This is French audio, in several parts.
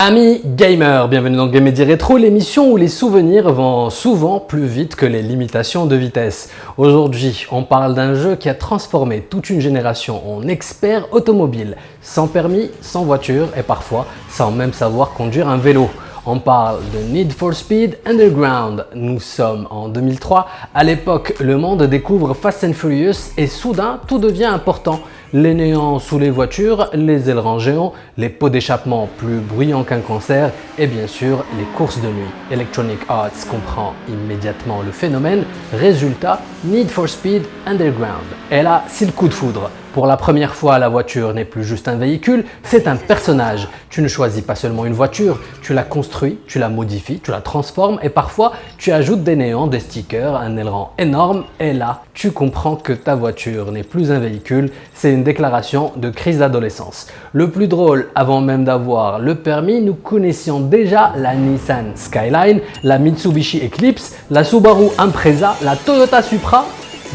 Amis gamers, bienvenue dans Gamedia Rétro, l'émission où les souvenirs vont souvent plus vite que les limitations de vitesse. Aujourd'hui, on parle d'un jeu qui a transformé toute une génération en expert automobile, sans permis, sans voiture et parfois sans même savoir conduire un vélo. On parle de Need for Speed Underground. Nous sommes en 2003. À l'époque, le monde découvre Fast and Furious et soudain, tout devient important. Les néants sous les voitures, les ailerons géants, les pots d'échappement plus bruyants qu'un concert et bien sûr les courses de nuit. Electronic Arts comprend immédiatement le phénomène. Résultat, Need for Speed Underground. Et là, c'est le coup de foudre. Pour la première fois, la voiture n'est plus juste un véhicule, c'est un personnage. Tu ne choisis pas seulement une voiture, tu la construis, tu la modifies, tu la transformes et parfois tu ajoutes des néons, des stickers, un aileron énorme et là, tu comprends que ta voiture n'est plus un véhicule, c'est une déclaration de crise d'adolescence. Le plus drôle, avant même d'avoir le permis, nous connaissions déjà la Nissan Skyline, la Mitsubishi Eclipse, la Subaru Impreza, la Toyota Supra.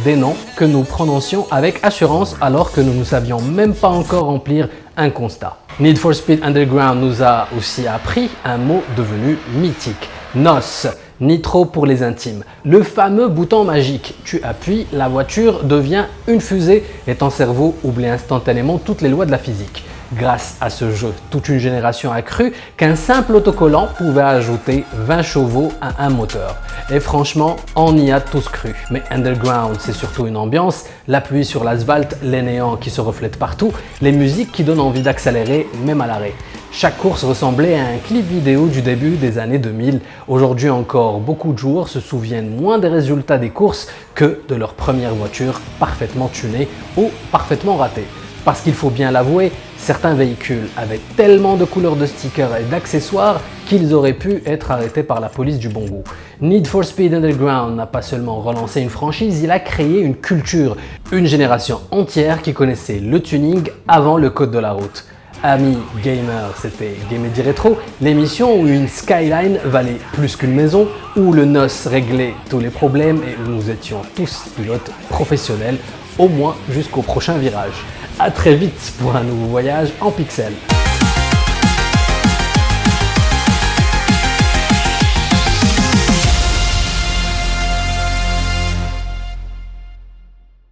Des noms que nous prononcions avec assurance alors que nous ne savions même pas encore remplir un constat. Need for Speed Underground nous a aussi appris un mot devenu mythique, NOS, Nitro pour les intimes. Le fameux bouton magique, tu appuies, la voiture devient une fusée et ton cerveau oublie instantanément toutes les lois de la physique. Grâce à ce jeu, toute une génération a cru qu'un simple autocollant pouvait ajouter 20 chevaux à un moteur. Et franchement, on y a tous cru. Mais Underground, c'est surtout une ambiance, la pluie sur l'asphalte, les néons qui se reflètent partout, les musiques qui donnent envie d'accélérer même à l'arrêt. Chaque course ressemblait à un clip vidéo du début des années 2000. Aujourd'hui encore, beaucoup de joueurs se souviennent moins des résultats des courses que de leur première voiture parfaitement tunée ou parfaitement ratée. Parce qu'il faut bien l'avouer, certains véhicules avaient tellement de couleurs de stickers et d'accessoires qu'ils auraient pu être arrêtés par la police du bon goût. Need for Speed Underground n'a pas seulement relancé une franchise, il a créé une culture, une génération entière qui connaissait le tuning avant le code de la route. Amis gamers, c'était Gamedia Rétro, l'émission où une Skyline valait plus qu'une maison, où le NOS réglait tous les problèmes et où nous étions tous pilotes professionnels, au moins jusqu'au prochain virage. A très vite pour un nouveau voyage en pixels.